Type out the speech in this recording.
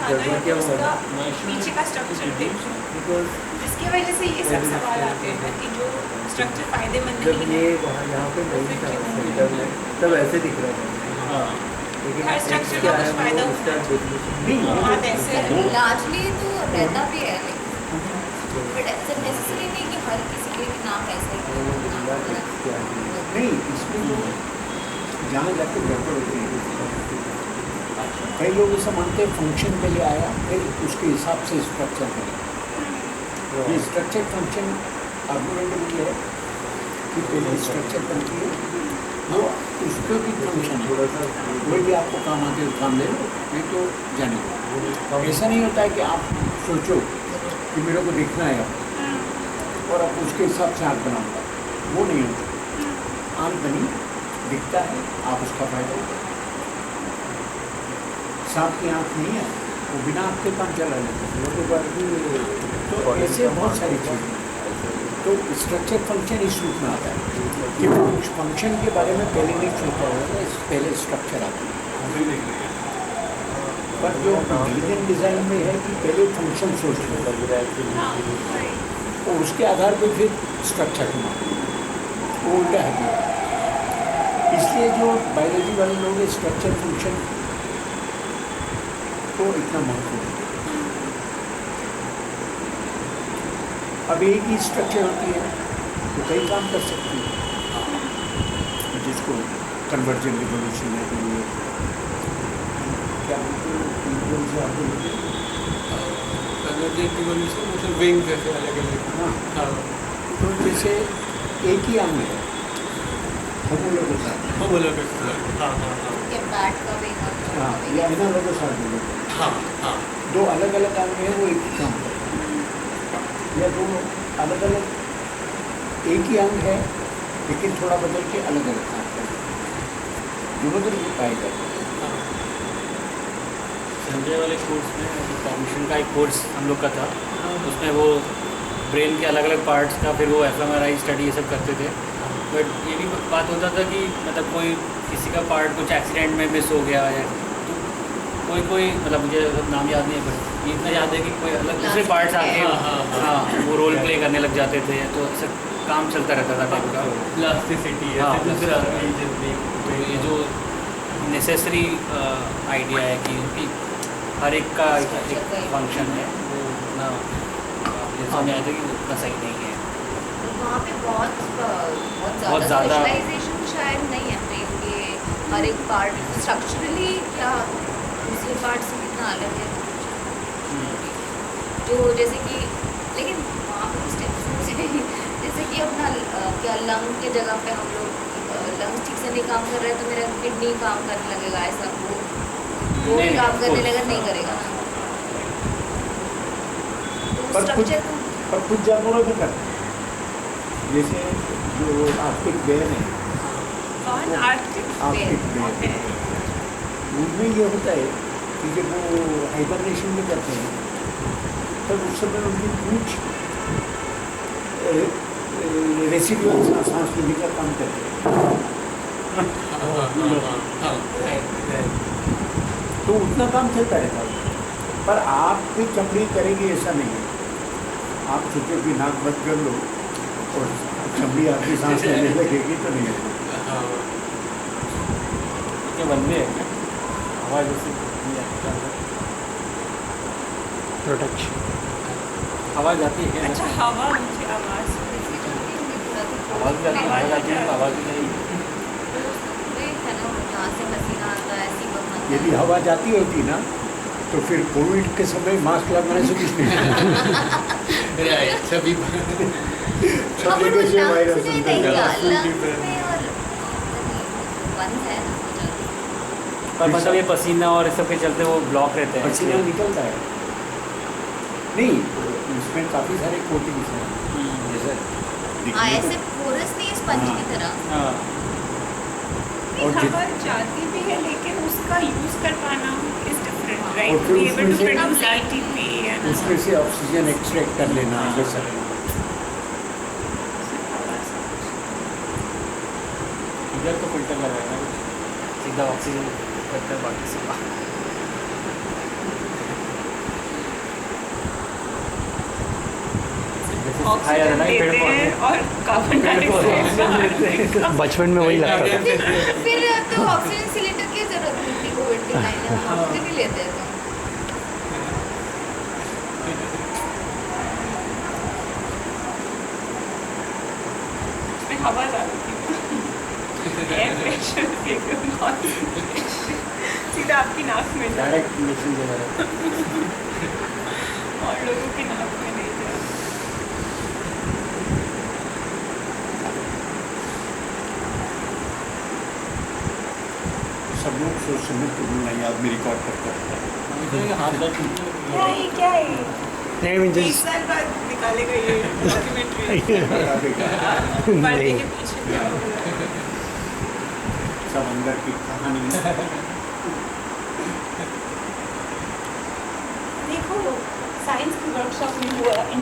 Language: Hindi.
दिखाना है तो उसका पीछे का स्ट्रक्चर देखो, जिसकी वजह से ये सब सवाल आते हैं कि जो स्ट्रक्चर फायदेमंद जब नहीं ये है। वहाँ यहाँ पे नहीं था सेंटर में, तब ऐसे दिख रहा था। लेकिन हर स्ट्रक्चर क्या का है कुछ फायदा वो होता उसका है। डेफिनेशन बात ऐसे है। लार्जली तो रहता भी है, लेकिन बट ऐसा नेसेसरी नहीं कि हर किसी के लिए नाम ऐसा ही नहीं, इसमें तो जहाँ जाके गड़बड़ होती है, कई लोग ऐसा मानते हैं फंक्शन पहले आया फिर उसके हिसाब से स्ट्रक्चर बने। ये स्ट्रक्चर फंक्शन आर्गुमेंट भी है कि पहले स्ट्रक्चर बनती है, वो उसको भी फंक्शन है, थोड़ा सा कोई भी आपको काम आते हो काम ले लो, नहीं तो जाने दो। ऐसा नहीं होता है कि आप सोचो कि मेरे को देखना है और आप उसके हिसाब से आँख बनाऊंगा, वो नहीं होता। आँख बनी दिखता है, आप उसका फायदा उठाओ। सांप की आँख नहीं है, वो बिना आँख के काम चला लेता है। उसके बाद भी तो ऐसे बहुत सारी चीज़ें, तो स्ट्रक्चर फंक्शन इस रूप में आता है कि उस फंक्शन के बारे में पहले नहीं सोचा होगा, पहले स्ट्रक्चर आता है। पर जो इंटेलिजेंट डिज़ाइन में है कि पहले फंक्शन सोच लो और उसके आधार पर फिर स्ट्रक्चर बनाओ, वो उल्टा है। इसलिए जो बायोलॉजी वाले लोग स्ट्रक्चर फंक्शन को इतना महत्व है। अब एक ही स्ट्रक्चर होती है तो कई काम कर सकती है, जिसको कन्वर्जन रिवोल्यूशन है तो ये क्या कन्वर्जेंट रिवोल्यूशन मतलब विंग जैसे अलग अलग। हाँ, तो जैसे एक ही अंग है होमोलोगस आर्ट, होमोलोगस। हाँ हाँ हाँ के बैट का भी हाँ, या एनालोगस आर्ट, हाँ हाँ। दो अलग अलग अंग हैं वो एक ही काम करते हैं, या दो अलग अलग एक ही अंग है लेकिन थोड़ा बदल के अलग अलग काम करते हैं, दोनों तरफ पाए जाते हैं। संजय वाले कोर्स में कॉम्बिनेशन का एक कोर्स हम लोग का था, उसमें वो ब्रेन के अलग अलग पार्ट्स का फिर वो एफएमआरआई स्टडी ये सब करते थे। बट ये भी बात होता था कि मतलब कोई किसी का पार्ट कुछ एक्सीडेंट में मिस हो गया है तो कोई मतलब मुझे नाम याद नहीं है, बट इतना याद है कि कोई अलग दूसरे पार्ट्स आके हाँ वो रोल प्ले करने लग जाते थे, तो ऐसा काम चलता रहता था टाइप का। प्लास्टिसिटी है हाँ, दूसरा तो ये जो नेसेसरी आइडिया है कि हर एक का एक फंक्शन है, वो उतना समझ आया था कि उतना सही नहीं है। वहाँ पे बहुत बहुत ज़्यादा स्पेशलाइजेशन शायद नहीं है ब्रेन के हर एक पार्ट स्ट्रक्चरली क्या दूसरे पार्ट से कितना अलग है जो जैसे कि, लेकिन वहाँ पे स्टेप्स जैसे कि अपना क्या लंग के जगह पे हम लोग लंग्स ठीक से नहीं काम कर रहे हैं तो मेरा किडनी काम करने लगेगा, ऐसा वो भी काम करने लगेगा नहीं करेगा ना, तो स्ट्रक्चर पर कुछ जानवरों में करते हैं, जैसे जो आर्कटिक बेयर है, कौन आर्कटिक बेयर, उनमें ये होता है कि जब वो हाइबरनेशन में करते हैं तब उस समय उनकी पूंछ रेसिडुअल सांस लेने का काम करते हैं, तो उतना काम चलता रहता है। पर आप भी चमड़ी करेंगे ऐसा नहीं है, आप सोचो कि नाक बंद कर लो और चमड़ी आपकी सांस लेने लगेगी तो नहीं होगा। क्या बन गए आवाज़ जैसे प्रोटेक्शन आवाज़ आती है क्या? अच्छा हवा, मुझे आवाज़ आवाज़ भी आती है, आवाज़ आती है, आवाज़ भी नहीं। है ना, यहाँ से पसीना आता है, ऐसी बम आता यदि है। हवा जाती होती ना तो फिर कोविड के समय मास्क लगाने से कुछ नहीं राइट सभी सब अब जगह से lungs वायरस में अंदर नहीं जा क्या, रहा है। lungs में और बंद है ना हो जाता है। पर मतलब ये पसीना और इस सब के चलते वो ब्लॉक रहते हैं पसीना निकलता है नहीं, इसमें काफ़ी सारे कोटिंग्स हैं जैसे हाँ, दिखने ऐसे पोरस नहीं है स्पंज की तरह। हाँ और हवा जाती भी है लेकिन उसका यूज कर पाना इज डिफरेंट, और राइट? फिर बी एबल उसमें टू से- प्रोड्यूस आईटीपी एंड उसमें से ऑक्सीजन एक्सट्रैक्ट कर लेना ये सब। इधर तो फिल्टर लगा है ना, सीधा ऑक्सीजन करता है बाकी से। खाया ऑक्सीजन जाना है पेड़ लेते हैं पौधे। और कार्बन डाइऑक्साइड बचपन में वही लगता था फिर तो ऑक्सीजन सिलेंडर की जरूरत नहीं थी कोविड के टाइम में, ऑक्सीजन ही लेते थे। उसमें हवा ज़्यादा थी, एयर प्रेशर सीधा आपकी नाक में जा डायरेक्ट इंजेक्शन दे रहा है। और लोगों की नाक में नहीं जा। सब लोग सोच समझ के नहीं आदमी रिकॉर्ड करता है। हाथ दर्द क्या है नहीं मैं 20 साल बाद निकालेगा ये डॉक्यूमेंट्री पर्दे के पीछे क्या हो रहा है। सब अंदर की कहानी देखो साइंस की वर्कशॉप में हुआ